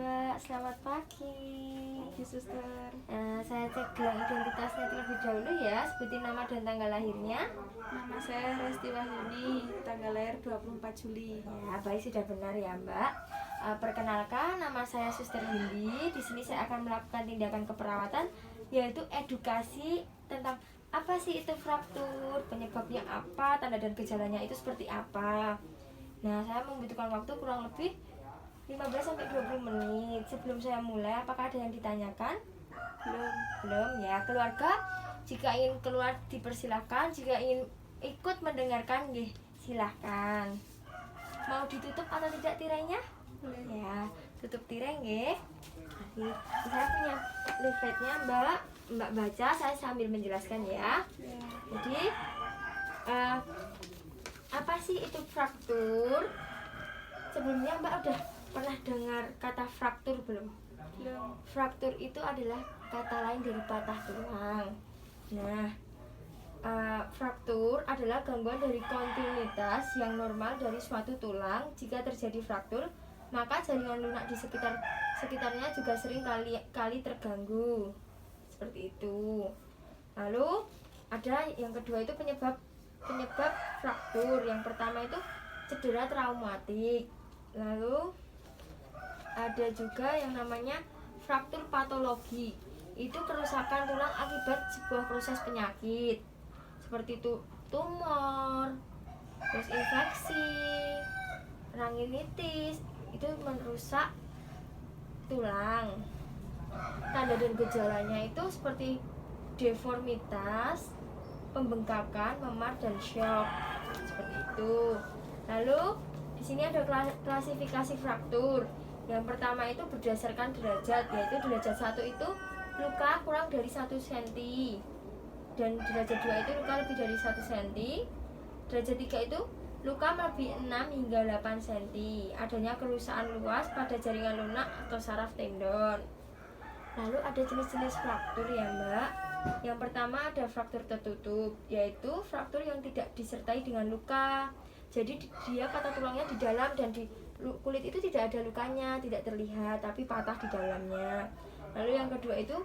Mbak, selamat pagi. Pagi, suster. Saya cek gelang identitasnya terlebih dahulu ya. Sebutin nama dan tanggal lahirnya. Nama saya Resti Wahyuni, tanggal lahir 24 Juli. Ya, baik, sudah benar ya Mbak. Perkenalkan, nama saya Suster Windy. Di sini saya akan melakukan tindakan keperawatan, yaitu edukasi tentang apa sih itu fraktur, penyebabnya apa, tanda dan gejalanya itu seperti apa. Nah, saya membutuhkan waktu kurang lebih 15-20 menit. Sebelum saya mulai, apakah ada yang ditanyakan? Belum ya. Keluarga, jika ingin keluar dipersilahkan, jika ingin ikut mendengarkan, silahkan. Mau ditutup atau tidak tirainya? Boleh. Ya, tutup tirai nggih. Saya punya leafletnya, Mbak baca, saya sambil menjelaskan ya. Ya. Jadi apa sih itu fraktur? Sebelumnya Mbak udah pernah dengar kata fraktur belum? Belum. Fraktur itu adalah kata lain dari patah tulang. Nah, fraktur adalah gangguan dari kontinuitas yang normal dari suatu tulang. Jika terjadi fraktur, maka jaringan lunak di sekitarnya juga sering kali terganggu. Seperti itu. Lalu ada yang kedua itu penyebab fraktur. Yang pertama itu cedera traumatik. Lalu ada juga yang namanya fraktur patologi. Itu kerusakan tulang akibat sebuah proses penyakit seperti itu tumor, terus infeksi, ranginitis, itu merusak tulang. Tanda dan gejalanya itu seperti deformitas, pembengkakan, memar dan shock. Seperti itu. Lalu di sini ada klasifikasi fraktur. Yang pertama itu berdasarkan derajat, yaitu derajat 1 itu luka kurang dari 1 cm, dan derajat 2 itu luka lebih dari 1 cm, derajat 3 itu luka melebihi 6 hingga 8 cm, adanya kerusakan luas pada jaringan lunak atau saraf tendon. Lalu ada jenis-jenis fraktur ya Mbak. Yang pertama ada fraktur tertutup, yaitu fraktur yang tidak disertai dengan luka. Jadi dia patah tulangnya di dalam dan di kulit itu tidak ada lukanya, tidak terlihat, tapi patah di dalamnya. Lalu yang kedua itu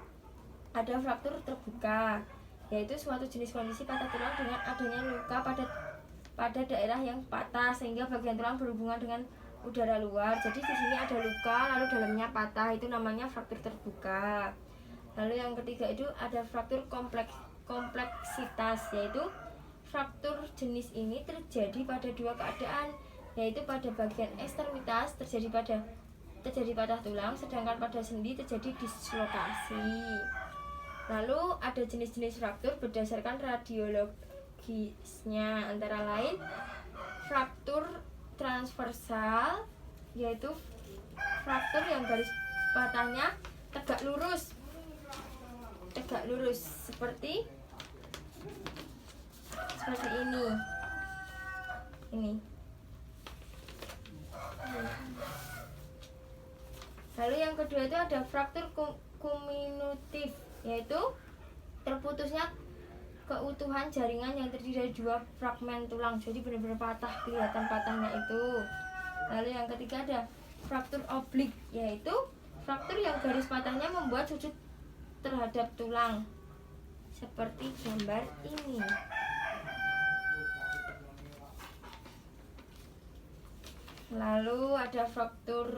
ada fraktur terbuka, yaitu suatu jenis kondisi patah tulang dengan adanya luka pada daerah yang patah sehingga bagian tulang berhubungan dengan udara luar. Jadi di sini ada luka lalu dalamnya patah, itu namanya fraktur terbuka. Lalu yang ketiga itu ada fraktur kompleksitas, yaitu fraktur jenis ini terjadi pada dua keadaan, yaitu pada bagian ekstremitas terjadi patah tulang, sedangkan pada sendi terjadi dislokasi. Lalu ada jenis-jenis fraktur berdasarkan radiologisnya, antara lain fraktur transversal, yaitu fraktur yang garis patahnya tegak lurus seperti ini. Lalu yang kedua itu ada fraktur kumulatif, yaitu terputusnya keutuhan jaringan yang terdiri dari dua fragmen tulang, jadi benar-benar patah, kelihatan patahnya itu. Lalu yang ketiga ada fraktur oblik, yaitu fraktur yang garis patahnya membuat sudut terhadap tulang, seperti gambar ini. Lalu ada fraktur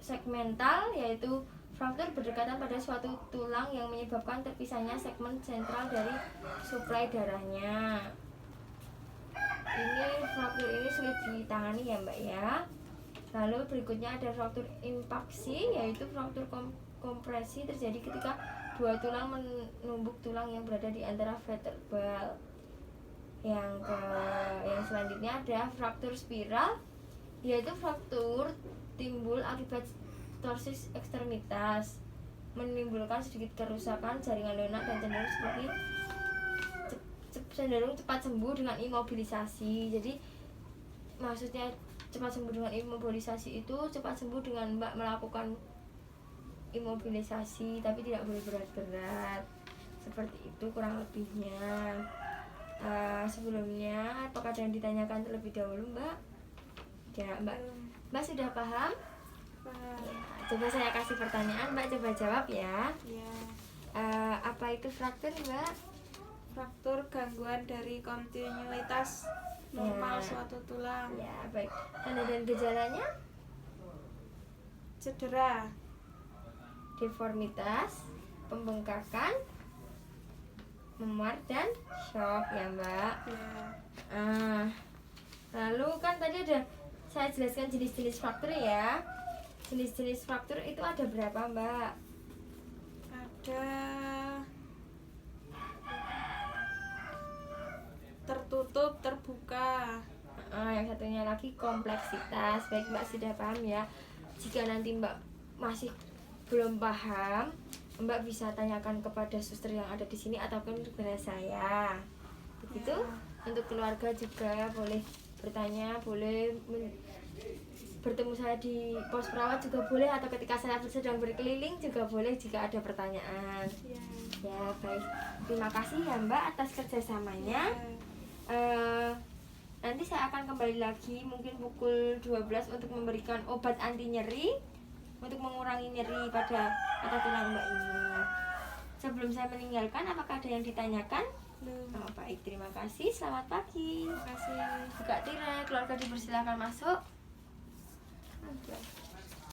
segmental, yaitu fraktur berdekatan pada suatu tulang yang menyebabkan terpisahnya segmen sentral dari suplai darahnya. Fraktur ini sulit ditangani ya Mbak ya. Lalu berikutnya ada fraktur impaksi, yaitu fraktur kompresi terjadi ketika dua tulang menumbuk tulang yang berada di antara vertebral. Yang selanjutnya ada fraktur spiral, yaitu fraktur timbul akibat torsis ekstremitas, menimbulkan sedikit kerusakan jaringan lunak dan cenderung cepat sembuh dengan imobilisasi. Jadi maksudnya cepat sembuh dengan imobilisasi itu cepat sembuh dengan Mbak melakukan imobilisasi, tapi tidak boleh berat-berat. Seperti itu kurang lebihnya. Sebelumnya apakah ada yang ditanyakan terlebih dahulu Mbak? tidak, Mbak. Belum. Mbak sudah paham? Paham. Ya, coba saya kasih pertanyaan, Mbak coba jawab ya. Ya. Apa itu fraktur, Mbak? Fraktur gangguan dari kontinuitas normal Ya. suatu tulang. Ya, baik. Tanda dan gejalanya? Cedera, Deformitas, pembengkakan, memar dan shock ya, Mbak. ya. Lalu kan tadi ada saya jelaskan jenis-jenis fraktur ya. Jenis-jenis fraktur itu ada berapa, Mbak? Ada tertutup, terbuka. Yang satunya lagi kompleksitas. Baik, Mbak sudah paham ya. Jika nanti Mbak masih belum paham, Mbak bisa tanyakan kepada suster yang ada di sini ataupun kepada saya. Begitu. Untuk keluarga juga boleh bertanya, boleh bertemu saya di pos perawat juga boleh, atau ketika saya sedang berkeliling juga boleh jika ada pertanyaan. Ya. Ya, baik. Terima kasih ya, Mbak atas kerjasamanya. Nanti saya akan kembali lagi mungkin pukul 12 untuk memberikan obat anti nyeri untuk mengurangi nyeri pada patah tulang Mbak ini. Sebelum saya meninggalkan, apakah ada yang ditanyakan? Belum. Oh, baik, terima kasih. Selamat pagi. Terima kasih. Buka tirai, keluarga dipersilakan masuk.